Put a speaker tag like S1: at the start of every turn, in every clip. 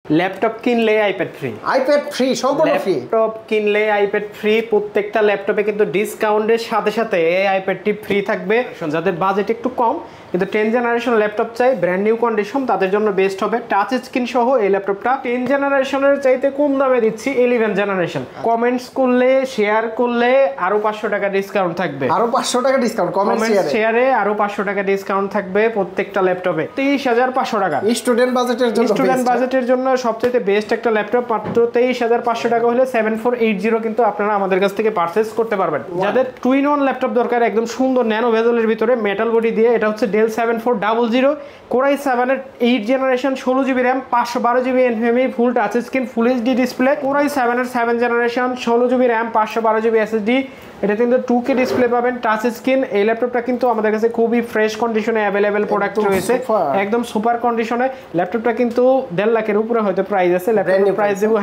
S1: Laptop কিনলে iPad free.
S2: IPad free, সম্পূর্ণ free.
S1: Laptop কিনলে আইপ্যাড ফ্রি। প্রত্যেকটা ল্যাপটপে কিন্তু ডিসকাউন্টের সাথে সাথে এই আইপ্যাডটি ফ্রি থাকবে। যাদের বাজেট একটু কম কিন্তু 10 জেনারেশন ল্যাপটপ চাই, ব্র্যান্ড নিউ কন্ডিশন, তাদের জন্য বেস্ট হবে। টাচ স্ক্রিন সহ এই ল্যাপটপটা 10 জেনারেশনের চাইতে কম দামে দিচ্ছি 11 জেনারেশন। কমেন্টস করলে, শেয়ার করলে আরো 500 টাকা ডিসকাউন্ট থাকবে।
S2: আরো 500 টাকা ডিসকাউন্ট কমেন্ট
S1: শেয়ারে আরো 500 টাকা ডিসকাউন্ট থাকবে প্রত্যেকটা ল্যাপটপে। 23,500 টাকা।
S2: স্টুডেন্ট
S1: বাজেটের জন্য সবচেয়ে বেস্ট একটা ল্যাপটপ মাত্র 23,500 টাকা হলে 7480 কিন্তু আপনারা আমাদের কাছ থেকে পারচেজ করতে পারবেন। যাদের টুইন ওয়ান ল্যাপটপ দরকার একদম সুন্দর ন্যানো ভেজেলের ভিতরে মেটাল বডি দিয়ে, এটা হচ্ছে ডেল 7400 কোরাই 7 এর 8 generation 16GB RAM 512GB NVMe ফুল touch screen full HD display. Core i 7 এর 7 generation 16GB RAM 512GB SSD। এটা কিন্তু 2K ডিসপ্লে পাবেন, টাচ স্ক্রিন। এই ল্যাপটপটা কিন্তু আমাদের কাছে খুবই ফ্রেশ কন্ডিশনে অ্যাভেলেবেল প্রোডাক্ট রয়েছে, একদম সুপার কন্ডিশনে। ল্যাপটপটা কিন্তু 1.5 লাখের উপরে হয়তো প্রাইস আছে। ল্যাপটপের প্রাইস দেবো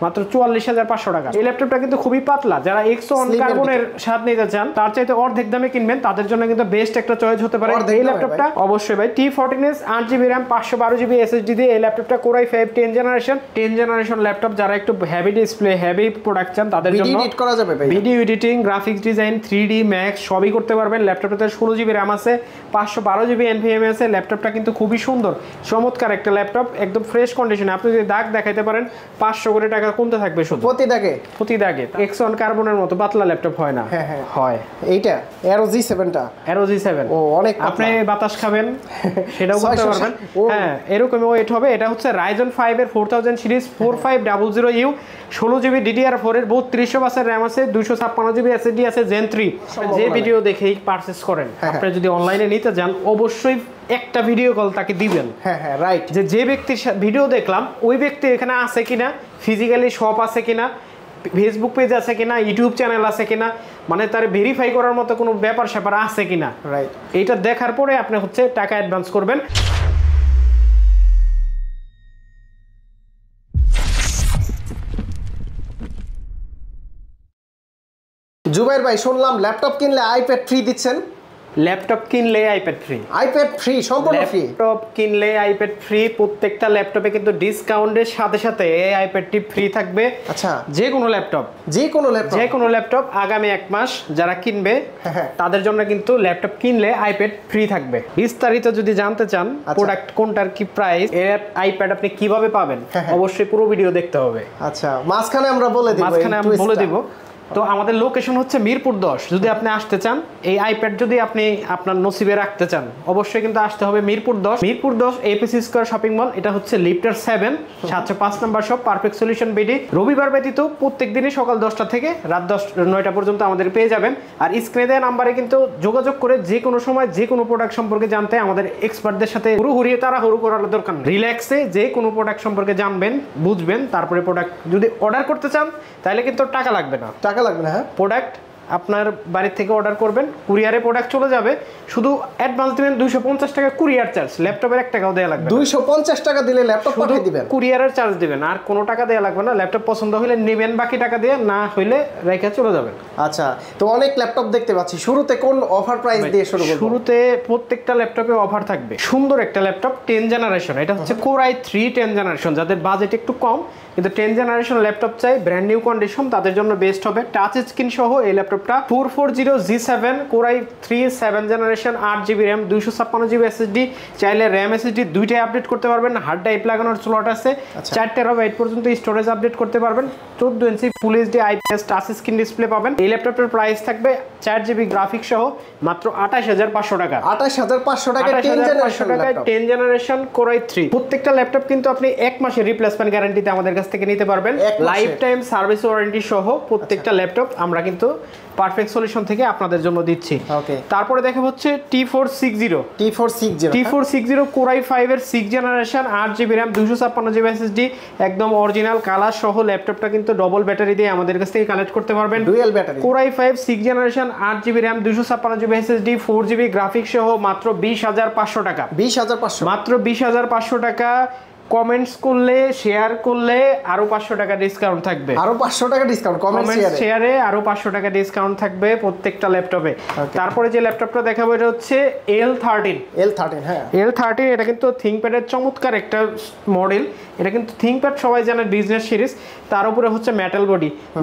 S1: মাত্র 44,500 টাকা। এই ল্যাপটপটা কিন্তু খুবই পাতলা, যারা এক্সন কার্বনের স্বাদ নিতে চান তার চাইতে অর্ধেক দামে কিনবেন, তাদের জন্য কিন্তু বেস্ট একটা চয়েস হতে পারে এই ল্যাপটপটা। অবশ্যই ভাই T14s 8GB RAM 512GB SSD দিয়ে এই ল্যাপটপটা কোরাই 5 10 জেনারেশন ল্যাপটপ। যারা একটু হেভি ডিসপ্লে, হেভি প্রোডাক্ট চান তাদের জন্য
S2: এডিট করা যাবে ভাই।
S1: Video editing, graphics design, 3D max সবই করতে পারবেন। ল্যাপটপটাতে 16GB RAM আছে, 512GB NVMe আছে। ল্যাপটপটা কিন্তু খুবই সুন্দর, চমৎকার একটা ল্যাপটপ, একদম ফ্রেশ কন্ডিশনে। আপনি যদি দাগ দেখাইতে পারেন 500 করে টাকা কমতে থাকবে শুধু প্রতি দাগে। এক্সন কার্বনের মতো পাতলা ল্যাপটপ হয় না। হয় এইটা Aero G7 ও অনেক। আপনি বাতাস খাবেন সেটাও করতে পারবেন। এরকমই ওয়েট হবে। এটা হচ্ছে Ryzen 5 এর 4000 সিরিজ 4500U 16GB DDR4 এর 3200 বাসের RAM আছে, 256GB SSD আছে, Gen 3। যে ভিডিও দেখেই পারচেজ করেন, আপনি যদি অনলাইনে নিতে যান অবশ্যই একটা ভিডিও কল তাকে দিবেন।
S2: রাইট।
S1: যে ব্যক্তির ভিডিও দেখলাম ওই ব্যক্তি এখানে আছে কিনা, ফিজিক্যালি শপ আছে কিনা, ফেসবুক পেজ আছে কিনা, ইউটিউব চ্যানেল আছে কিনা, মানে তার ভেরিফাই করার মতো কোনো ব্যাপার স্যাপার আছে কিনা।
S2: রাইট।
S1: এইটা দেখার পরে আপনি হচ্ছে টাকা অ্যাডভান্স করবেন।
S2: জুবাইর ভাই, শুনলাম ল্যাপটপ কিনলে আইপ্যাড ফ্রি দিচ্ছেন।
S1: ল্যাপটপ কিনলে আইপ্যাড ফ্রি।
S2: আইপ্যাড ফ্রি, সম্পূর্ণ ফ্রি।
S1: ল্যাপটপ কিনলে আইপ্যাড ফ্রি। প্রত্যেকটা ল্যাপটপে কিন্তু ডিসকাউন্টের সাথে সাথে এই আইপ্যাডটি ফ্রি থাকবে।
S2: আচ্ছা,
S1: যে কোনো ল্যাপটপ আগামী 1 মাস যারা কিনবে তাদের জন্য কিন্তু ল্যাপটপ কিনলে আইপ্যাড ফ্রি থাকবে। বিস্তারিত যদি জানতে চান প্রোডাক্ট কোনটার কি প্রাইস, এর আইপ্যাড আপনি কিভাবে পাবেন, অবশ্যই পুরো ভিডিও দেখতে হবে।
S2: আচ্ছা, মাঝখানে আমরা বলে দিব।
S1: তো আমাদের লোকেশন হচ্ছে মিরপুর 10। যদি আপনি আসতে চান, এই আইপ্যাড যদি আপনি আপনার নসিবে রাখতে চান, অবশ্যই কিন্তু আসতে হবে Mirpur 10 APC square shopping mall. এটা হচ্ছে লিফটার 7 705 নম্বর শপ, পারফেক্ট সলিউশন বিডি। রবিবার ব্যতীত প্রত্যেক দিনই সকাল 10টা থেকে রাত 9টা পর্যন্ত আমাদের পেয়ে যাবেন। আর স্ক্রিনে দেওয়া নাম্বারে কিন্তু যোগাযোগ করে যে কোনো সময় যে কোনো প্রোডাক্ট সম্পর্কে জানতে আমাদের এক্সপার্টদের সাথে হুড়ু করার দরকার নেই। রিল্যাক্সে যে কোনো প্রোডাক্ট সম্পর্কে জানবেন, বুঝবেন, তারপরে প্রোডাক্ট যদি অর্ডার করতে চান তাহলে কিন্তু টাকা লাগবে না। প্রোডাক্ট আপনার বাড়ি থেকে অর্ডার করবেন, কুরিয়ারে প্রোডাক্ট চলে যাবে, শুধু অ্যাডভান্স দিবেন 250 টাকা কুরিয়ার চার্জ। ল্যাপটপের 1 টাকাও দেওয়া লাগবে না।
S2: 250 টাকা দিলে ল্যাপটপ পাঠিয়ে দিবেন,
S1: কুরিয়ারের চার্জ দিবেন, আর কোনো টাকা দেওয়া লাগবে না। ল্যাপটপ পছন্দ হলে নেবেন, বাকি টাকা দিয়ে, না হইলে রেখে চলে যাবেন।
S2: আচ্ছা, তো অনেক ল্যাপটপ দেখতে পাচ্ছি, শুরুতে কোন অফার প্রাইস দিয়ে শুরু করব?
S1: শুরুতে প্রত্যেকটা ল্যাপটপে অফার থাকবে। সুন্দর একটা ল্যাপটপ 10 জেনারেশন, এটা হচ্ছে কোরাই 3 10 জেনারেশন। যাদের বাজেট একটু কম কিন্তু 10 জেনারেশন ল্যাপটপ চাই, ব্র্যান্ড নিউ কন্ডিশন, তাদের জন্য বেস্ট হবে। টাচ স্ক্রিন সহ এই ল্যাপটপটা 440G7 core i 3 7 generation 8GB RAM 256GB SSD। চাইলে RAM SSD দুইটাই আপডেট করতে পারবেন। হার্ড ড্রাইভ লাগানোর স্লট আছে। 4TB পর্যন্ত স্টোরেজ আপডেট করতে পারবেন। 14 inch full HD IPS touch screen display পাবেন। এই ল্যাপটপের প্রাইস থাকবে 4GB গ্রাফিক্স সহ মাত্র 28,500 টাকা।
S2: 28,500 টাকা
S1: 10 জেনারেশন কোরাই 3। প্রত্যেকটা ল্যাপটপ কিন্তু আপনি 1 মাসের রিপ্লেসমেন্ট গ্যারান্টিতে আমাদের কাছ থেকে নিতে পারবেন। লাইফ টাইম সার্ভিস ওয়ারেন্টি সহ প্রত্যেকটা ল্যাপটপ আমরা কিন্তু পারফেক্ট সলিউশন থেকে আপনাদের জন্য দিচ্ছি। তারপরে দেখা হচ্ছে T460 কোরাই 5 এর 6 generation 8GB RAM 256GB SSD, একদম অরিজিনাল কালার সহ। ল্যাপটপটা কিন্তু ডবল ব্যাটারি দিয়ে আমাদের কাছ থেকে কালেক্ট করতে পারবেন।
S2: Dual battery.
S1: Core i 5 6 generation 8GB RAM 256GB SSD 4GB graphics সহ মাত্র 20,500 টাকা।
S2: 20,500
S1: মাত্র 20,500 টাকা। কমেন্টস করলে শেয়ার করলে আরো 500 টাকা ডিসকাউন্ট থাকবে।
S2: আরো 500 টাকা ডিসকাউন্ট কমেন্ট
S1: শেয়ারে আরো 500 টাকা ডিসকাউন্ট থাকবে প্রত্যেকটা ল্যাপটপে। তারপরে যে ল্যাপটপটা দেখাবো এটা হচ্ছে L13।
S2: হ্যাঁ
S1: L13 এটা কিন্তু থিংকপ্যাডের চমৎকার একটা মডেল। এটা কিন্তু থিংকপ্যাড সবাই জানে বিজনেস সিরিজ, তার উপরে হচ্ছে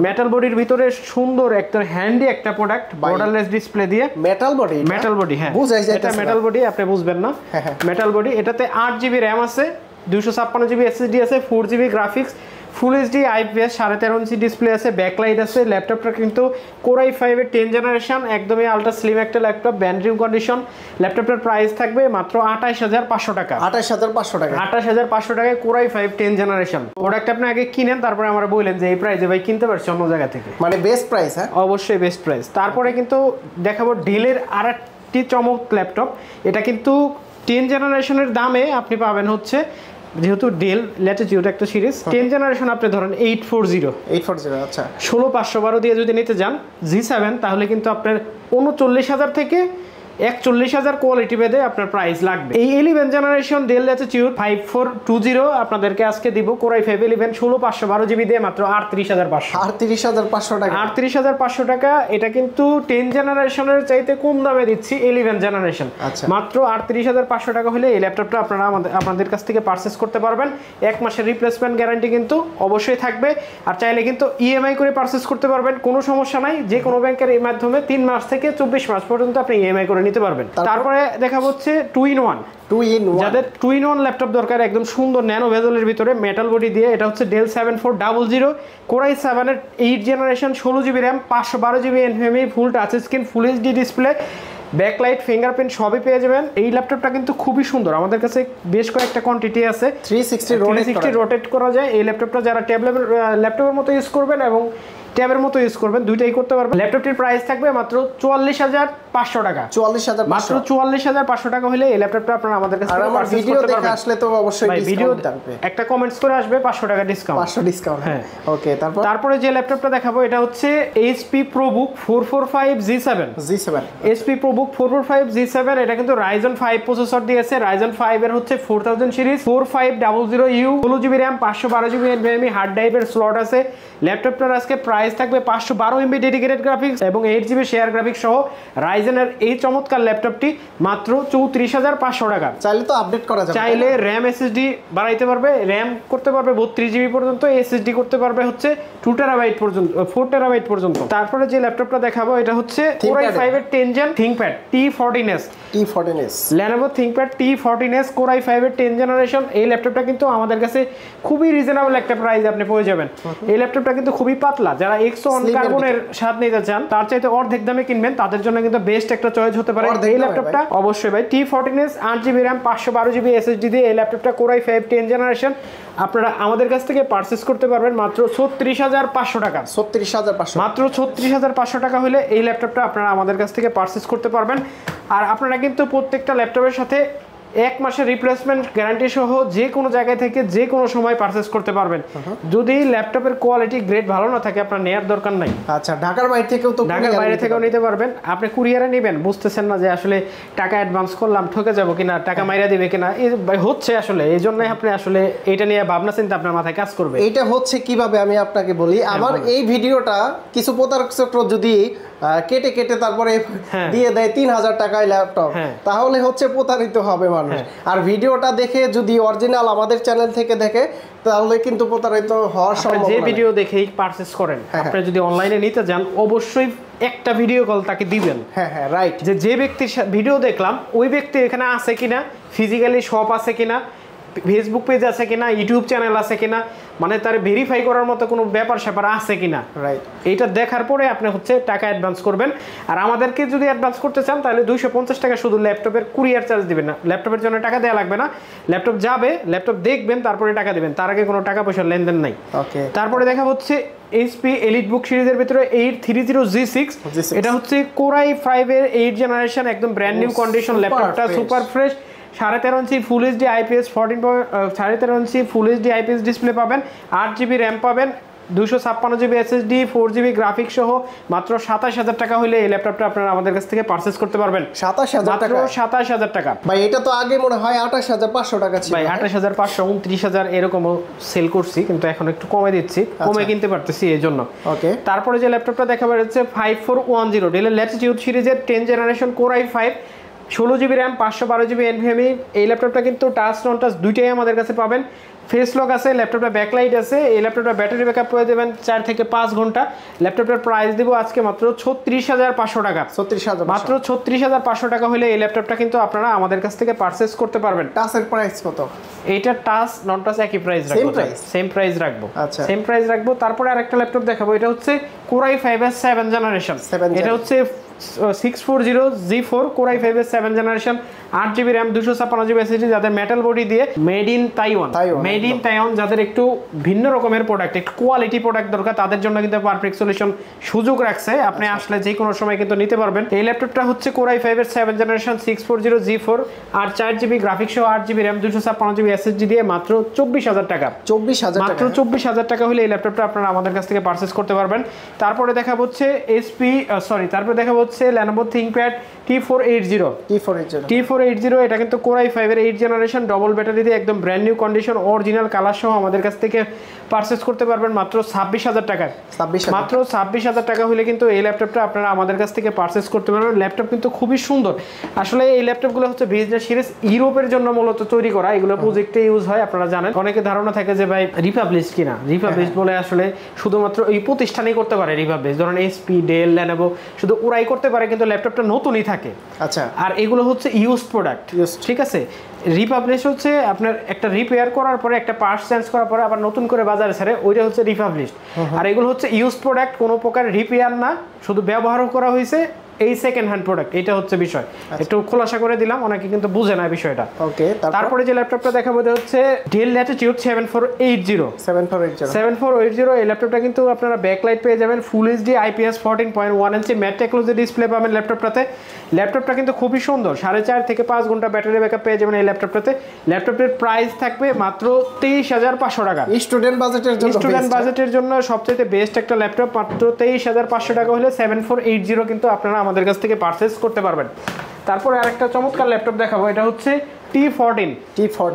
S1: মেটাল বডির ভিতরে সুন্দর একটা হ্যান্ডি একটা প্রোডাক্ট, বর্ডারলেস ডিসপ্লে দিয়ে।
S2: মেটাল বডি
S1: হ্যাঁ
S2: বুঝাই যায়,
S1: এটা মেটাল বডি, আপনি বুঝবেন না। মেটাল বডি, এটাতে 8GB র্যাম আছে, 256GB SSD আছে, 4GB গ্রাফিক্স, ফুল এইচডি IPS, 13.5 ইঞ্চি ডিসপ্লে আছে, ব্যাকলাইট আছে। ল্যাপটপটা কিন্তু Core i5 এর 10 জেনারেশন, একদমই আলট্রা স্লিম একটা ল্যাপটপ, ব্যান্ড্রিং কন্ডিশন। ল্যাপটপটার প্রাইস থাকবে মাত্র 28500 টাকা। 28500 টাকায় Core i5 10 জেনারেশন প্রোডাক্ট আপনি আগে কিনেন, তারপরে আমরা বললেন যে এই প্রাইসে ভাই কিনতে পারছি অন্য জায়গা থেকে,
S2: মানে বেস্ট প্রাইস। হ্যাঁ
S1: অবশ্যই বেস্ট প্রাইস। তারপরে কিন্তু দেখাবো ডেলের আরেকটি চমক ল্যাপটপ। এটা কিন্তু 10 জেনারেশনের দামে আপনি পাবেন হচ্ছে, যেহেতু ডেল ল্যাটিটিউড একটা সিরিজ, 10 জেনারেশন আপনি ধরেন 840,
S2: আচ্ছা
S1: 16512 দিয়ে যদি নিতে যান G7, তাহলে কিন্তু আপনার 39000 থেকে 41000 কোয়ালিটি ভেদে আপনার প্রাইস লাগবে। এই 11 জেনারেশন ডেল ল্যাটিটিউড 5420 আপনাদেরকে আজকে দিব Core i5 11 16512GB দিয়ে মাত্র 38500
S2: টাকা।
S1: 38500 টাকা। এটা কিন্তু 10 জেনারেশনের চাইতে কম দামে দিচ্ছি 11 জেনারেশন, মাত্র 38500 টাকা হলে এই ল্যাপটপটা আপনারা আপনাদের কাছ থেকে পারচেজ করতে পারবেন। 1 মাসের রিপ্লেসমেন্ট গ্যারান্টি কিন্তু অবশ্যই থাকবে। আর চাইলে কিন্তু EMI করে পারচেজ করতে পারবেন, কোনো সমস্যা নাই। যে কোনো ব্যাংকের এই মাধ্যমে 3 মাস থেকে 24 মাস পর্যন্ত আপনি EMI করে নিতে পারবেন। তারপরে দেখা হচ্ছে 2-in-1, যাদের 2-in-1 ল্যাপটপ দরকার একদম সুন্দর ন্যানো ভেজেলের ভিতরে মেটাল বডি দিয়ে, এটা হচ্ছে Dell 7400 Core i7 এর 8 generation, 16GB RAM, 512GB NVMe, ফুল touch screen, full HD display, backlight, fingerprint সবই পেয়ে যাবেন। এই ল্যাপটপটা কিন্তু খুবই সুন্দর, আমাদের কাছে বেশ কয়েকটা কোয়ান্টিটি আছে, 360 রোটেট করা যায়। এই ল্যাপটপটা যারা ল্যাপটপের মতো ইউজ করবেন এবং ট্যাবের মতো ইউজ করবেন, দুইটাই করতে পারবেন। ল্যাপটপটির প্রাইস থাকবে মাত্র 44500 টাকা। মাত্র 44500 টাকা হলে এই ল্যাপটপটা আপনারা আমাদের কাছে
S2: ভিডিও দেখে আসলে তো অবশ্যই ডিসকাউন্ট থাকবে,
S1: একটা কমেন্টস করে আসবে 500 টাকা ডিসকাউন্ট।
S2: হ্যাঁ ওকে। তারপরে
S1: যে ল্যাপটপটা দেখাবো এটা হচ্ছে HP ProBook 445 G7। HP ProBook 445 G7 এটা কিন্তু Ryzen 5 প্রসেসর দিয়েছে। Ryzen 5 এর হচ্ছে 4000 series, 4500U, 16GB RAM, 512GB NVMe, hard ড্রাইভের স্লট আছে। ল্যাপটপটার আজকে প্রাইস থাকবে 512MB ডেডিকেটেড গ্রাফিক্স এবং 8GB শেয়ার গ্রাফিক্স সহ রাইজেনের এই চমৎকার ল্যাপটপটি মাত্র 34500 টাকা।
S2: চাইলে তো আপডেট করা যাবে,
S1: চাইলে RAM SSD বাড়াইতে পারবে, RAM করতে পারবে 32GB পর্যন্ত, SSD করতে পারবে হচ্ছে 2TB পর্যন্ত, 4TB পর্যন্ত। তারপরে যে ল্যাপটপটা দেখাবো এটা হচ্ছে Core i5 এর 10 gen ThinkPad T14s। Lenovo ThinkPad T14s Core i5 এর 10 জেনারেশন। এই ল্যাপটপটা কিন্তু আমাদের কাছে খুবই রিজনেবল একটা প্রাইস আপনি পেয়ে যাবেন। এই ল্যাপটপটা কিন্তু খুবই পাতলা, যারা Exon কার্বনের স্বাদ নিতে চান তার চাইতে অর্ধেক দামে কিনবেন, তাদের জন্য কিন্তু বেস্ট একটা চয়েস হতে পারে এই ল্যাপটপটা। অবশ্যই ভাই T14s 8GB RAM 512GB SSD দিয়ে এই ল্যাপটপটা Core i5 10 জেনারেশন আপনারা আমাদের কাছ থেকে পারচেজ করতে পারবেন মাত্র 36500 টাকা। মাত্র 36500 টাকা হলে এই ল্যাপটপটা আপনারা আমাদের কাছ থেকে পারচেজ করতে পারবেন। আর আপনারা কিন্তু প্রত্যেকটা ল্যাপটপের সাথে 1 মাসের রিপ্লেসমেন্ট গ্যারান্টি সহ যে কোনো জায়গায় থেকে যে কোনো সময় পারচেজ করতে পারবেন। যদি ল্যাপটপের কোয়ালিটি গ্রেড ভালো না থাকে আপনার নেয়ার দরকার নাই।
S2: আচ্ছা, ঢাকার বাইরে থেকেও
S1: নিতে পারবেন। আপনি কুরিয়ারে নেবেন, বুঝতেছেন না যে আসলে টাকা অ্যাডভান্স করলাম ঠকে যাব কিনা, টাকা মাইরা দিবে কিনা, হচ্ছে আসলে এই জন্যই আপনি আসলে এটা নিয়ে ভাবনা চিন্তা আপনার মাথায় কাজ করবে।
S2: এইটা হচ্ছে কিভাবে আমি আপনাকে বলি, আমার এই ভিডিওটা কিছু প্রতারক চক্র যদি কেটে তারপরে দিয়ে দেয় 3000 টাকায় ল্যাপটপ, তাহলে হচ্ছে প্রতারিত হবে মানুষ। আর ভিডিওটা দেখে যদি অরিজিনাল আমাদের চ্যানেল থেকে দেখে তাহলে কিন্তু প্রতারিত হওয়ার সম্ভাবনা।
S1: যে ভিডিও দেখেই পারচেজ করেন, আপনি যদি অনলাইনে নিতে যান অবশ্যই একটা ভিডিও কল তাকে দিবেন।
S2: রাইট,
S1: যে ব্যক্তির ভিডিও দেখলাম ওই ব্যক্তি এখানে আছে কিনা, ফিজিক্যালি শপ আছে কিনা, ফেসবুক পেজ আছে কিনা, ইউটিউব চ্যানেল আছে কিনা, মানে তার ভেরিফাই করার মতো কোনো ব্যাপার স্যাপার আছে কিনা,
S2: রাইট,
S1: এইটা দেখার পরে আপনি হচ্ছে টাকা অ্যাডভান্স করবেন। আর আমাদেরকে যদি অ্যাডভান্স করতে চান তাহলে 250 টাকা শুধু ল্যাপটপের কুরিয়ার চার্জ দিবেন না, ল্যাপটপের জন্য টাকা দেওয়া লাগবে না। ল্যাপটপ যাবে, ল্যাপটপ দেখবেন, তারপরে টাকা দিবেন, তার আগে কোনো টাকা পয়সার লেনদেন নাই। তারপরে দেখা হচ্ছে HP EliteBook সিরিজের ভিতরে 830 G6, এটা হচ্ছে Core i5 এর 8 জেনারেশন, একদম ব্র্যান্ড নিউ কন্ডিশন ল্যাপটপটা, সুপার ফ্রেশ। 13.5 ইঞ্চি ফুল এইচডি IPS 13.5 ইঞ্চি ফুল এইচডি IPS ডিসপ্লে পাবেন, 8GB র্যাম পাবেন, 256GB SSD 4GB গ্রাফিক্স সহ মাত্র 27000 টাকা হলে এই ল্যাপটপটা আপনারা আমাদের কাছ থেকে পারচেজ করতে পারবেন।
S2: 27000 টাকা,
S1: মাত্র 27000 টাকা
S2: ভাই। এটা তো আগে মনে হয় 28500 টাকা ছিল
S1: ভাই। 28500 29000 এরকমও সেল করছি, কিন্তু এখন একটু কমে দিচ্ছি, কমে কিনতে পারতেছি এই জন্য।
S2: ওকে,
S1: তারপরে যে ল্যাপটপটা দেখাবার হচ্ছে 5410 ডেলের ল্যাটিটিউড সিরিজের 10 generation core i5 16GB RAM 512GB NVMe। এই ল্যাপটপটা কিন্তু টাচ নন টাচ দুইটাই আমাদের কাছে পাবেন। ফেস লক আছে, ল্যাপটপটা ব্যাকলাইট আছে। এই ল্যাপটপটা ব্যাটারি ব্যাকআপ পেয়ে দেবেন 4 থেকে 5 ঘন্টা। ল্যাপটপটার প্রাইস দিব আজকে মাত্র 36500 টাকা।
S2: 36000,
S1: মাত্র 36500 টাকা হলে এই ল্যাপটপটা কিন্তু আপনারা আমাদের কাছ থেকে পারচেজ করতে পারবেন।
S2: টাচের প্রাইস কত?
S1: এইটা টাচ নন টাচ একই প্রাইস রাখবো, সেম প্রাইস রাখবো।
S2: আচ্ছা,
S1: সেম প্রাইস রাখবো। তারপরে আরেকটা ল্যাপটপ দেখাবো, এটা হচ্ছে কোর i5 এর 7 জেনারেশন। এটা হচ্ছে 640G4 কোর i5 এর 7 generation 8GB RAM 256GB SSD, যাদের মেটাল বডি দিয়ে made in Taiwan, made in Taiwan, যাদের একটু ভিন্ন রকমের প্রোডাক্ট, একটু কোয়ালিটি প্রোডাক্ট দরকার, তাদের জন্য কিন্তু পারফেক্ট সলিউশন সুযোগ রাখছে। আপনি আসলে যে কোনো সময় কিন্তু নিতে পারবেন। এই ল্যাপটপটা হচ্ছে কোর i5 এর 7 জেনারেশন 640G4 আর 4GB গ্রাফিক্স সহ 8GB RAM 256GB SSD দিয়ে মাত্র 24000 টাকা।
S2: 24000
S1: মাত্র 24000 টাকা হলে এই ল্যাপটপটা আপনারা আমাদের কাছ থেকে পারচেজ করতে পারবেন। তারপরে দেখা হচ্ছে তারপরে দেখা হচ্ছে Lenovo ThinkPad T480। এটা কিন্তু কোর i5 এর 8 জেনারেশন ডবল ব্যাটারি দিয়ে একদম brand new condition original colour সহ আমাদের কাছ থেকে পারচেজ করতে পারবেন মাত্র 26000 টাকায়। মাত্র 26000 টাকা হলে কিন্তু এই ল্যাপটপটা আপনারা আমাদের কাছ থেকে পারচেজ করতে পারবেন। ল্যাপটপ কিন্তু খুবই সুন্দর। আসলে এই ল্যাপটপগুলো হচ্ছে বিজনেস সিরিজ ইউরোপের জন্য মূলত তৈরি করা। এগুলো প্রজেক্টে ইউজ হয়, আপনারা জানেন। অনেকে ধারণা থাকে যে ভাই রিপাবলিশ কিনা, রিপাবলিশ বলে আসলে শুধুমাত্র এই প্রতিষ্ঠানেই করতে পারে রিপাবলিশ। ধরেন এসপি, ডেল, লেনোভো শুধু ওরাই করতে পারে, কিন্তু ল্যাপটপটা নতুনই থাকে।
S2: আচ্ছা,
S1: আর এগুলো হচ্ছে ইউজড প্রোডাক্ট, ঠিক আছে। রিপাবলিশ হচ্ছে আপনার একটা রিপেয়ার করার পরে, একটা পার্টস চেঞ্জ করার পরে আবার নতুন করে বাজারে ছাড়ে, ওইটা হচ্ছে রিপাবলিশ। আর এগুলো হচ্ছে ইউজড প্রোডাক্ট, কোনো প্রকার রিপেয়ার না, শুধু ব্যবহারও করা হয়েছে, এই সেকেন্ড হ্যান্ড প্রোডাক্ট। এটা হচ্ছে বিষয়, একটু খোলাসা করে দিলাম, অনেকে কিন্তু বুঝে না বিষয়টা।
S2: ওকে,
S1: তারপরে যে ল্যাপটপটা দেখাবো এটা হচ্ছে ডেল ল্যাটিটিউড 7480। এই ল্যাপটপটা কিন্তু আপনারা ব্যাকলাইট পেয়ে যাবেন, ফুল এইচডি IPS 14.1 ইঞ্চি ম্যাট টেকনোলজি ডিসপ্লে পাবেন ল্যাপটপটাতে। ল্যাপটপটা কিন্তু খুবই সুন্দর, 4.5 থেকে 5 ঘন্টা ব্যাটারি ব্যাকআপ পেয়ে যাবেন এই ল্যাপটপটাতে। ল্যাপটপের প্রাইস থাকবে মাত্র 23500 টাকা।
S2: স্টুডেন্ট
S1: বাজেটের জন্য সবচেয়ে বেস্ট একটা ল্যাপটপ, মাত্র 23500 টাকা হলে 7480 কিন্তু আপনারা আমাদের কাছ থেকে পারচেজ করতে পারবেন। তারপরে আরেকটা চমৎকার ল্যাপটপ দেখাবো, এটা হচ্ছে T14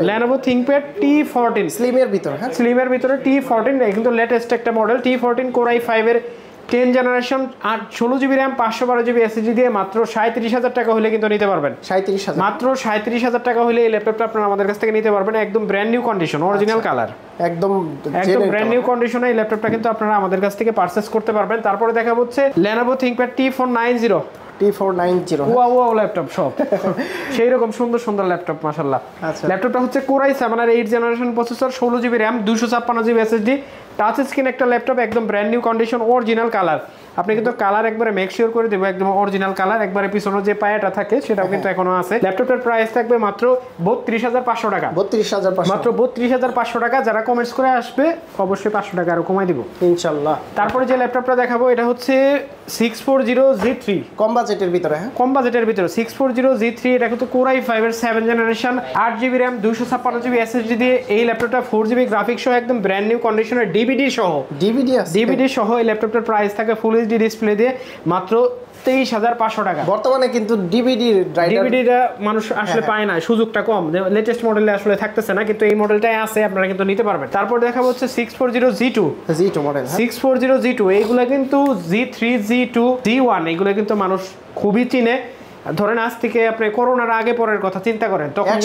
S1: Lenovo ThinkPad T14
S2: স্লিমের ভিতরে। হ্যাঁ,
S1: স্লিমের ভিতরে T14 কিন্তু লেটেস্ট একটা মডেল। T14 কোর i5 এর 10 জেনারেশন আর 16GB RAM 512GB SSD দিয়ে মাত্র 37000 টাকা হলে কিন্তু নিতে পারবেন।
S2: 37000,
S1: মাত্র 37000 টাকা হলে এই ল্যাপটপটা আপনারা আমাদের কাছ থেকে নিতে পারবেন, একদম brand new condition, original colour, একদম ব্র্যান্ড নিউ কন্ডিশনে এই ল্যাপটপটা কিন্তু আপনারা আমাদের কাছ থেকে পারচেজ করতে পারবেন। তারপরে দেখা হচ্ছে Lenovo ThinkPad T490 wow laptop সব সেই রকম সুন্দর সুন্দর ল্যাপটপ মাশাআল্লাহ। ল্যাপটপটা হচ্ছে কোর i7 এর 8 generation processor 16GB RAM 256GB SSD touch screen একটা ল্যাপটপ, একদম brand new condition original colour. আপনি কিন্তু কালার একবারে মেক শিওর করে দেবো, একদম অরিজিনাল কালার। একবারে পিছনে যে পায়াটা থাকে সেটাও কিন্তু এখনো আছে। ল্যাপটপের প্রাইস থাকবে মাত্র 32500 টাকা।
S2: 32500,
S1: মাত্র 32500 টাকা। যারা কমেন্টস করে আসবে অবশ্যই 500 টাকা আরো কমাই দিব
S2: ইনশাআল্লাহ।
S1: তারপরে যে ল্যাপটপটা দেখাবো এটা হচ্ছে 640G3
S2: কম বাজেটের ভিতরে। হ্যাঁ,
S1: কম বাজেটের ভিতরে 640G3। এটা কিন্তু কোর i5 এর 7 generation 8GB RAM 256GB SSD দিয়ে এই ল্যাপটপটা 4GB গ্রাফিক্স সহ একদম ব্র্যান্ড নিউ কন্ডিশনের ডিভিডি সহ এই ল্যাপটপটার প্রাইস থাকে ফুল এইচডি ডিসপ্লে দিয়ে মাত্র 23500 টাকা।
S2: বর্তমানে কিন্তু ডিভিডিটা
S1: মানুষ আসলে পায় না, সুযোগটা কম, লেটেস্ট মডেলে আসলে থাকতেছে না, কিন্তু এই মডেলটাই আছে, আপনারা কিন্তু নিতে পারবেন। তারপর দেখাবো হচ্ছে 640G2
S2: মডেল।
S1: 640G2 এইগুলা কিন্তু G3 G2 G1 এগুলো কিন্তু মানুষ খুবই চিনে। ধরেন আজ থেকে আপনি করোনার আগে পরের কথা চিন্তা করেন, তখন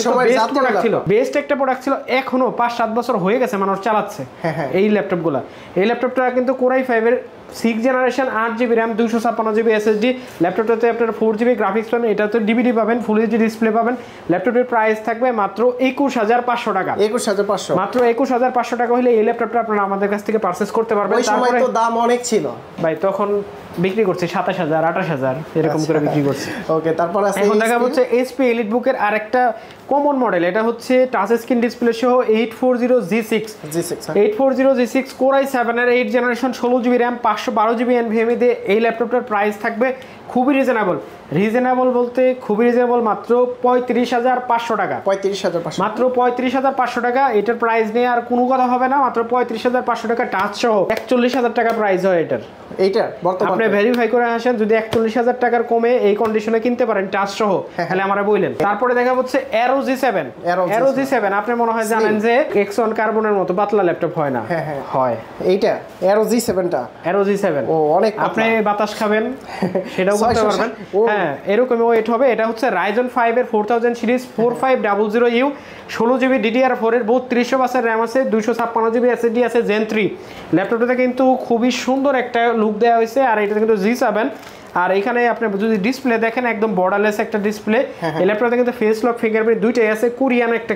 S1: বেস্ট একটা প্রোডাক্ট ছিল। এখনো 5-7 বছর হয়ে গেছে মানুষ চালাচ্ছে এই ল্যাপটপগুলা। এই ল্যাপটপটা কিন্তু কোর i5 এর 6 generation 8GB RAM 256GB SSD। ল্যাপটপটাতে আপনার 4GB গ্রাফিক্স পাবেন, এটাতে ডিভিডি পাবেন, ফুল এইচডি ডিসপ্লে পাবেন। ল্যাপটপের প্রাইস থাকবে মাত্র 21500 টাকা।
S2: 21500,
S1: মাত্র 21500 টাকা হলে এই ল্যাপটপটা আপনারা আমাদের কাছ থেকে পারচেজ করতে পারবেন।
S2: ওই সময় তো দাম অনেক ছিল
S1: ভাই, তখন বিক্রি করছে 27000 28000 এরকম করে বিক্রি করছে।
S2: ওকে, ওকে, তারপর আছে
S1: এখন দেখা হচ্ছে এইচপি এলিটবুক এর আরেকটা কমন মডেল, এটা হচ্ছে টাচ স্ক্রিন ডিসপ্লে সহ 840G6 840G6 Core i7 এর 8 generation 16GB RAM 512GB NVMe দিয়ে এই ল্যাপটপটার প্রাইস থাকবে খুবই রিজনেবল বলতে খুবই রিজনেবল, মাত্র 35,500 টাকা।
S2: 35,500
S1: মাত্র 35,500 টাকা। এটার প্রাইস নিয়ে আর কোনো কথা হবে না, মাত্র 35,500 টাকা টাচ সহ 41,000 টাকা প্রাইস হয় এটার।
S2: এইটা বর্তমানে
S1: আপনি ভেরিফাই করে আসেন, যদি 41,000 টাকার কমে এই কন্ডিশনে কিনতে পারেন টাচ সহ, তাহলে আমরা বললেন। তারপরে দেখা হচ্ছে Aero G7 আপনি মনে হয় জানেন যে Exxon কার্বনের মতো পাতলা ল্যাপটপ হয় না, হয়
S2: এইটা Aero G7টা।
S1: ও
S2: অনেক
S1: আপনি বাতাস খাবেন সেটাও করতে পারবেন। হ্যাঁ, এরকমই ওয়েট হবে। এটা হচ্ছে Ryzen 5 এর 4000 সিরিজ 4500U 16GB DDR4 এর 3200 বাসের RAM আছে, 256GB SSD আছে Gen 3। ল্যাপটপটাতে কিন্তু খুবই সুন্দর একটা লুক দেওয়া হয়েছে, আর এটা কিন্তু G7। আর এখানে আপনি যদি ডিসপ্লে দেখেন একদম বর্ডারলেস একটা ডিসপ্লে। এই ল্যাপটপে কিন্তু ফেস লক ফিঙ্গারপ্রিন্ট দুইটাই আছে, কোরিয়ান একটা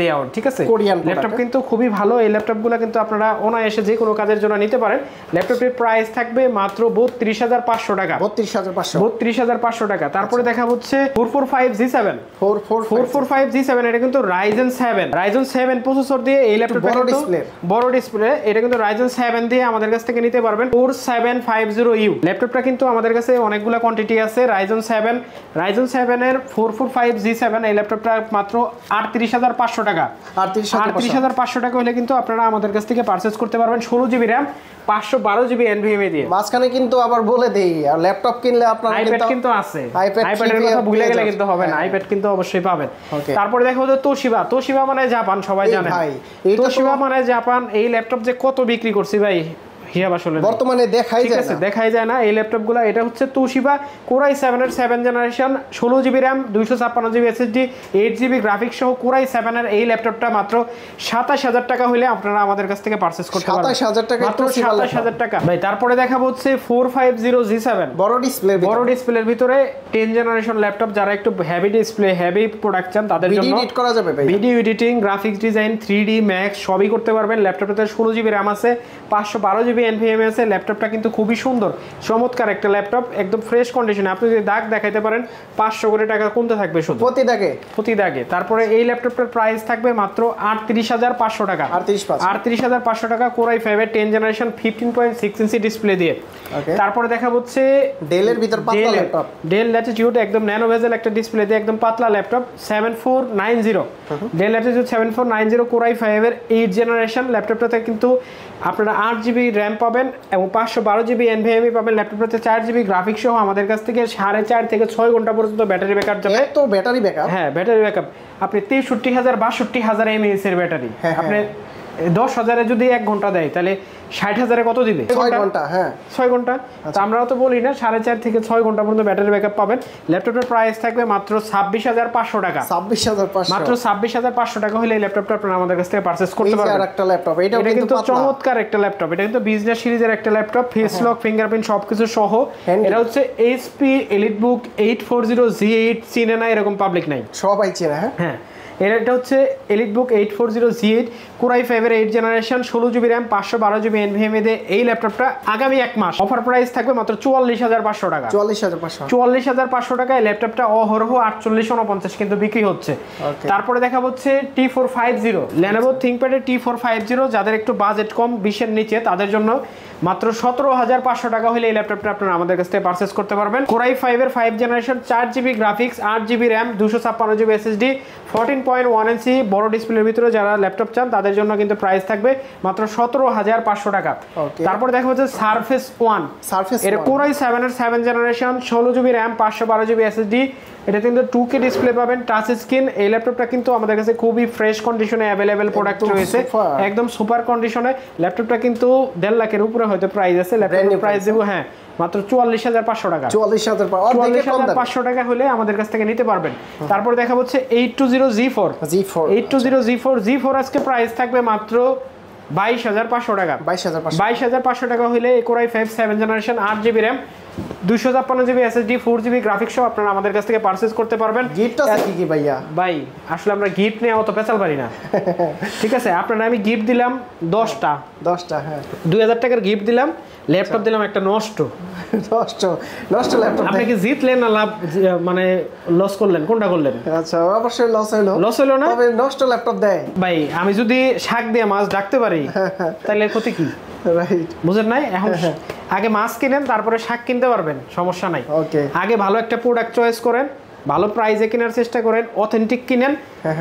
S1: লেআউট, ঠিক আছে। ল্যাপটপ কিন্তু খুবই ভালো। এই ল্যাপটপগুলো কিন্তু আপনারা অনায়াসে যে কোনো কাজের জন্য নিতে পারেন। ল্যাপটপের প্রাইস থাকবে মাত্র 32,500 টাকা। 32,500 টাকা। তারপরে দেখা হচ্ছে 445G7 এটা কিন্তু Ryzen 7 প্রসেসর দিয়ে এই ল্যাপটপটা বড় ডিসপ্লে। এটা কিন্তু Ryzen 7 দিয়ে আমাদের কাছ থেকে নিতে পারবেন 4750U। ল্যাপটপটা কিন্তু আমাদের কাছে অনেকগুলো কোয়ান্টিটি আছে। Ryzen 7 এর 445G7 এই ল্যাপটপটা মাত্র 38,500 টাকা। 38,500 টাকা হলে কিন্তু আপনারা আমাদের কাছ থেকে পারচেজ করতে পারবেন 16GB RAM 512GB NVMe দিয়ে।
S2: মাঝখানে কিন্তু আবার বলে দেই, আর ল্যাপটপ কিনলে আপনারা
S1: আইপ্যাড কিন্তু আছে, আইপ্যাডের কথা ভুলে গেলে কিন্তু হবে না, আইপ্যাড কিন্তু অবশ্যই পাবেন। তারপরে দেখো যে তোশিবা মানে জাপান, সবাই জানেন তোশিবা মানে জাপান। এই ল্যাপটপ যে কত বিক্রি করছি ভাই হিসাব আসলে
S2: বর্তমানে দেখাই যায়
S1: না এই ল্যাপটপগুলো। এটা হচ্ছে তোশিবা Core i7 এর 7 generation 16GB RAM 256GB SSD 8GB graphics সহ Core i7 এর এই ল্যাপটপটা মাত্র 27,000 টাকা হলে আপনারা আমাদের কাছ থেকে পারচেজ করতে পারবেন।
S2: 27,000 টাকা,
S1: মাত্র 27,000 টাকা ভাই। তারপরে দেখাবো হচ্ছে 450G7 বড় ডিসপ্লের ভিতরে 10 জেনারেশন ল্যাপটপ। যারা একটু হেভি ডিসপ্লে হেভি প্রোডাকশন তাদের জন্য
S2: এডিট করা যাবে ভাই,
S1: video editing graphics design 3D max সবই করতে পারবেন। ল্যাপটপটাতে 16GB RAM আছে, 512GB NVMe আছে। ল্যাপটপটা কিন্তু খুবই সুন্দর চমৎকার একটা ল্যাপটপ, একদম ফ্রেশ কন্ডিশনে। আপনি যদি দাগ দেখাইতে পারেন 500 করে টাকা কমতে থাকবে শুধু প্রতি দাগে। তারপরে এই ল্যাপটপটার প্রাইস থাকবে মাত্র 38,500 টাকা। 38,500 টাকা Core i5 এর 10 জেনারেশন 15.6 ইঞ্চি ডিসপ্লে দিয়ে। তারপরে দেখা হচ্ছে
S2: ডেলের ভিতর পাতলা ল্যাপটপ,
S1: ডেল ল্যাটিটিউড একদম ন্যানো ভেজেল একটা ডিসপ্লে দিয়ে একদম পাতলা laptop 7490 del Latitude 7490 Core i5 এর 8 জেনারেশন। ল্যাপটপটাতে কিন্তু আপনারা 8GB RAM পাবেন এবং 512GB NVMe পাবেন। ল্যাপটপটাতে 4GB গ্রাফিক্স সহ আমাদের কাছ থেকে 4.5 থেকে 6 ঘন্টা পর্যন্ত ব্যাটারি ব্যাকআপ যাবে।
S2: এত ব্যাটারি ব্যাকআপ? হ্যাঁ,
S1: ব্যাটারি ব্যাকআপ আপনি 63,000 mAh এর ব্যাটারি। আপনি 10,000-এ যদি 1 ঘন্টা দেয় তাহলে 60,000-এ কত দিবে?
S2: 6 ঘন্টা। হ্যাঁ,
S1: 6 ঘন্টা। তো আমরাও তো বলি না 4.5 থেকে 6 ঘন্টা পর্যন্ত ব্যাটারি ব্যাকআপ পাবেন। ল্যাপটপের প্রাইস থাকবে মাত্র 26,500 টাকা।
S2: 26,500
S1: মাত্র 26,500 টাকা হলে এই ল্যাপটপটা আপনারা আমাদের কাছ থেকে পারচেজ করতে পারবেন।
S2: এই একটা ল্যাপটপ, এটা
S1: কিন্তু চমৎকার একটা ল্যাপটপ। এটা কিন্তু বিজনেস সিরিজের একটা ল্যাপটপ, ফেস লক ফিঙ্গারপ্রিন্ট সবকিছু সহ। এটা হচ্ছে HP এলিটবুক 840G8 চিনে না এরকম পাবলিক নাই,
S2: সবাই চেনে।
S1: হ্যাঁ, এটা হচ্ছে এলিটবুক 840G8 Core i5 এর 8 generation 16GB RAM 512GB NVMe দিয়ে এই ল্যাপটপটা আগামী 1 মাস অফার প্রাইস থাকবে মাত্র 44,500 টাকা। 44,500 টাকা। এই ল্যাপটপটা অহরহ 4849 কিন্তু বিক্রি হচ্ছে। তারপরে দেখা হচ্ছে T450 Lenovo ThinkPad এর T450 যাদের একটু বাজেট কম 20-এর নিচে তাদের জন্য মাত্র 17,500 টাকা হলে এই ল্যাপটপটা আপনারা আমাদের কাছ থেকে পারচেজ করতে পারবেন। Core i5 এর 5 generation 4GB graphics 8GB RAM 256GB SSD 14.1 ইঞ্চি বড় ডিসপ্লের ভিতরে যারা ল্যাপটপ চান তাদের জন্য কিন্তু প্রাইস থাকবে মাত্র 17,500 টাকা। তারপর দেখা হচ্ছে Surface One এর Core i7 এর 7 generation 16GB RAM 512GB SSD। এটা কিন্তু 2K ডিসপ্লে পাবেন, টাচ স্ক্রিন। এই ল্যাপটপটা কিন্তু আমাদের কাছে খুবই ফ্রেশ কন্ডিশনে অ্যাভেলেবেল প্রোডাক্ট রয়েছে, একদম সুপার কন্ডিশনে। ল্যাপটপটা কিন্তু 1.5 লাখের উপরে হয়তো প্রাইস আছে। ল্যাপটপের প্রাইস দেবো হ্যাঁ মাত্র 44,500 টাকা। 44,500 টাকা হলে আমাদের কাছ থেকে নিতে পারবেন। তারপর দেখা হচ্ছে 820G4 আজকে প্রাইস থাকবে মাত্র 22,500 টাকা। 22,500 টাকা হলে Core i5 7 generation 8GB RAM 256 GB SSD 4 GB graphics সহ আপনারা আমাদের কাছ থেকে পারচেজ করতে পারবেন।
S2: গিফট আছে কি কি ভাইয়া?
S1: ভাই আসলে আমরা গিফট নিয়ে অত পেছাল পারি না। ঠিক আছে, আপনারা আমি গিফট দিলাম 10টা,
S2: হ্যাঁ
S1: 2000 টাকার গিফট দিলাম, ল্যাপটপ দিলাম একটা নষ্ট
S2: ল্যাপটপ।
S1: আপনি কি জিতলেন না লাভ মানে লস করলেন, কোনটা করলেন?
S2: আচ্ছা অবশ্যই লস হলো না, তবে নষ্ট ল্যাপটপ দেয়।
S1: ভাই আমি যদি শাক দিয়ে মাছ ডাকতে পারি তাহলে ক্ষতি কি?
S2: রাইট,
S1: বুঝেন নাই? এখন আগে মাছ কিনেন তারপরে শাক কিনতে পারবেন, সমস্যা নাই।
S2: ওকে,
S1: আগে ভালো একটা প্রোডাক্ট চয়েস করেন, ভালো প্রাইসে কেনার চেষ্টা করেন, অথেন্টিক কিনেন।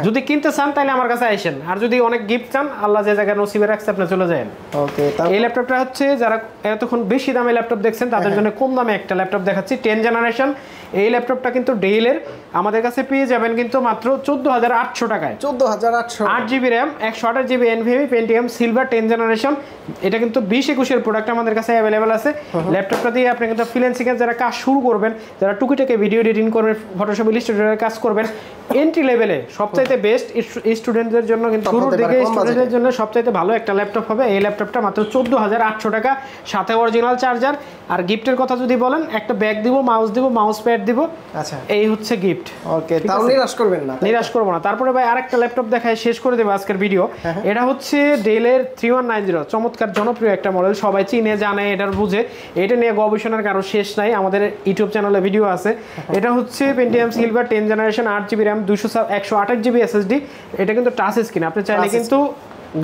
S1: যদি কিনতে চান তাহলে আমার কাছে আইসেন, আর যদি অনেক গিফট চান আল্লাহ যে জায়গায় নসিবে রাখছে আপনি চলে যান।
S2: ওকে,
S1: এই ল্যাপটপটা হচ্ছে যারা এতক্ষণ বেশি দামে ল্যাপটপ দেখছেন তাদের জন্য কম দামে একটা ল্যাপটপ দেখাচ্ছি, 10 জেনারেশন। এই ল্যাপটপটা কিন্তু ডেলের আমাদের কাছে পেয়ে যাবেন কিন্তু মাত্র 14,800 টাকায়।
S2: 14,800,
S1: 8GB RAM, 128GB NVMe, Pentium silver 10 generation. এটা কিন্তু 20-21-এর প্রোডাক্ট আমাদের কাছে অ্যাভেলেবেল আছে। ল্যাপটপটা দিয়ে আপনি কিন্তু ফ্রিল্যান্সিং এর যারা কাজ শুরু করবেন, যারা টুকিটাকে ভিডিও এডিটিং করবেন, ফটোশপ ইলাস্ট্রেটরের কাজ করবেন, এন্ট্রি লেভেলে সবচাইতে বেস্ট স্টুডেন্টদের জন্য কিন্তু শুরুর দিকে স্টুডেন্টদের জন্য সবচাইতে ভালো একটা ল্যাপটপ হবে এই ল্যাপটপটা, মাত্র 14,800 টাকা, সাথে অরিজিনাল চার্জার। আর গিফটের কথা যদি বলেন, একটা ব্যাগ দিব, মাউস প্যাড দিব।
S2: আচ্ছা,
S1: এই হচ্ছে গিফট।
S2: ওকে, তাও নিরাশ করবেন না?
S1: নিরাশ করব না। তারপরে ভাই আরেকটা ল্যাপটপ দেখায় শেষ করে দেব আজকের ভিডিও। এটা হচ্ছে ডেলের 3190, চমৎকার জনপ্রিয় একটা মডেল, সবাই চিনে জানে, এটার বুঝে। এটা নিয়ে গবেষণার কারো শেষ নাই, আমাদের ইউটিউব চ্যানেলে ভিডিও আছে। এটা হচ্ছে Pentium silver 10 generation, 8GB RAM, 128GB SSD। এটা কিন্তু টাচ স্ক্রিন, আপনি চাইলে কিন্তু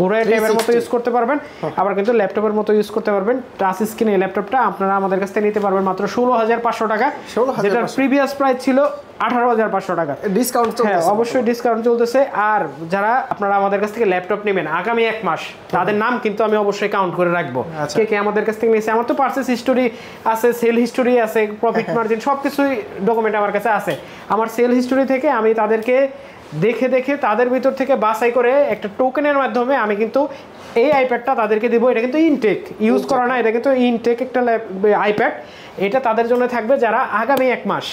S1: ঘুরে ট্যাবের মতো ইউজ করতে পারবেন, আবার কিন্তু ল্যাপটপের মতো ইউজ করতে পারবেন। টাচ স্ক্রিন এই ল্যাপটপটা আপনারা আমাদের কাছ থেকে নিতে পারবেন মাত্র 16,500 টাকা, যেটার প্রিভিয়াস প্রাইস ছিল 18,500 টাকা।
S2: ডিসকাউন্ট চলছে?
S1: হ্যাঁ অবশ্যই ডিসকাউন্ট চলতেছে। আর যারা আপনারা আমাদের কাছ থেকে ল্যাপটপ নেবেন আগামী 1 মাস, তাদের নাম কিন্তু আমি অবশ্যই কাউন্ট করে রাখবো, কে কে আমাদের কাছ থেকে নিয়েছে। আমার তো পারচেস হিস্টোরি আছে, সেল হিস্টোরি আছে, প্রফিট মার্জিন সবকিছুই ডকুমেন্ট আমার কাছে আছে। আমার সেল হিস্টোরি থেকে আমি তাদেরকে দেখে তাদের ভিতর থেকে বাছাই করে একটা টোকেনের মাধ্যমে আমি কিন্তু এই আইপ্যাডটা তাদেরকে দিব। এটা কিন্তু ইনটেক ইউজ করা না, এটা কিন্তু ইনটেক একটা আইপ্যাড। এটা তাদের জন্য থাকবে যারা আগামী 1 মাস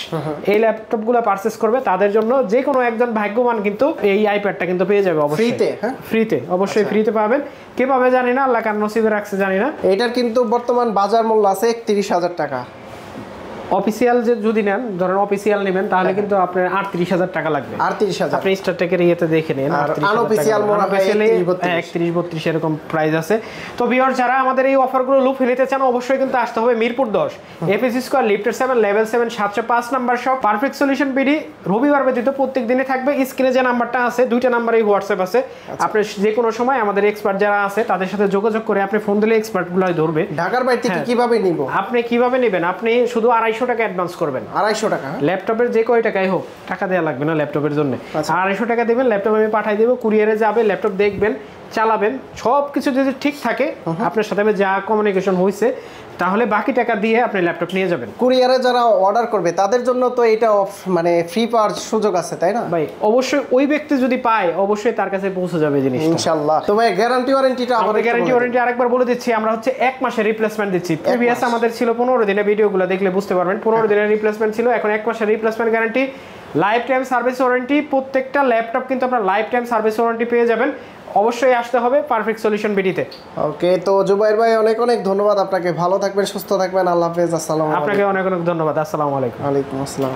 S1: এই ল্যাপটপগুলো পারচেস করবে, তাদের জন্য যে কোনো একজন ভাগ্যবান কিন্তু এই আইপ্যাডটা কিন্তু পেয়ে যাবে অবশ্যই ফ্রিতে। অবশ্যই ফ্রিতে পাবেন, কে পাবে জানি না, আল্লাহ কার নসিবে রাখছে জানি না।
S2: এটার কিন্তু বর্তমান বাজার মূল্য আছে 31,000 টাকা।
S1: অফিসিয়াল যে যদি নেন, ধরেন অফিসিয়াল নেবেন, তাহলে কিন্তু আপনার 38,000 টাকা লাগবে।
S2: 38,000
S1: আপনি স্টারটেকের ইয়েতে দেখে নিন,
S2: আনঅফিসিয়াল মনে হয়
S1: 31-32 এরকম প্রাইস আছে। তো ভিউয়ার যারা আমাদের এই অফারগুলো লুফে নিতে চান, অবশ্যই কিন্তু আসতে হবে মিরপুর 10 এফএসি স্কয়ার লিফটের 7 level 7 705 number shop perfect solution BD. রবিবার ব্যতীত প্রত্যেক দিনে থাকবে। স্ক্রিনে যে নাম্বারটা আছে, দুইটা নাম্বারেই হোয়াটসঅ্যাপ আছে। আপনি যে কোনো সময় আমাদের এক্সপার্ট যারা আছে তাদের সাথে যোগাযোগ করে আপনি ফোন দিলে এক্সপার্টগুলোই ধরবে।
S2: ঢাকার বাইরে থেকে কিভাবে নিব?
S1: আপনি কিভাবে নেবেন? আপনি শুধু 250 টাকা অ্যাডভান্স করবেন।
S2: 250 টাকা
S1: ল্যাপটপের যে কয় টাকাই হোক, টাকা দেওয়া লাগবে না ল্যাপটপের জন্য। 250 টাকা দেবেন, ল্যাপটপ আমি পাঠিয়ে দেবো, কুরিয়ারে যাবে, ল্যাপটপ দেখবেন, চালাবেন, সব কিছু যদি ঠিক থাকে, আপনার সাথে যা কমিউনিকেশন হয়েছে, তাহলে বাকি টাকা দিয়ে আপনি ল্যাপটপ নিয়ে যাবেন।
S2: কুরিয়ারে যারা অর্ডার করবে তাদের জন্য তো এটা মানে ফ্রি পাওয়ার সুযোগ আছে, তাই না
S1: ভাই? অবশ্যই ওই ব্যক্তি যদি পায়, অবশ্যই তার কাছে পৌঁছে যাবে জিনিসটা
S2: ইনশাআল্লাহ। তো ভাই গ্যারান্টি ওয়ারেন্টিটা
S1: আমাদের গ্যারান্টি ওয়ারেন্টি আরেকবার বলে দিচ্ছি, আমরা হচ্ছে 1 মাসের রিপ্লেসমেন্ট দিচ্ছি। প্রিভিয়াস আমাদের ছিল 15 দিনে, ভিডিওগুলো দেখলে বুঝতে পারবেন 15 দিনের রিপ্লেসমেন্ট ছিল, এখন 1 মাসের replacement guarantee, life time service warranty. প্রত্যেকটা ল্যাপটপ কিন্তু আপনারা লাইফ টাইম সার্ভিস ওয়ারেন্টি পেয়ে যাবেন। অবশ্যই আসতে হবে পারফেক্ট সলিউশন বিডিতে।
S2: ওকে, তো জুবাইর ভাই অনেক অনেক ধন্যবাদ আপনাকে। ভালো থাকবেন, সুস্থ থাকবেন, আল্লাহ হাফেজ, আসসালামু আলাইকুম।
S1: আপনাকে অনেক অনেক ধন্যবাদ, আসসালামু আলাইকুম।
S2: ওয়ালাইকুম আসসালাম।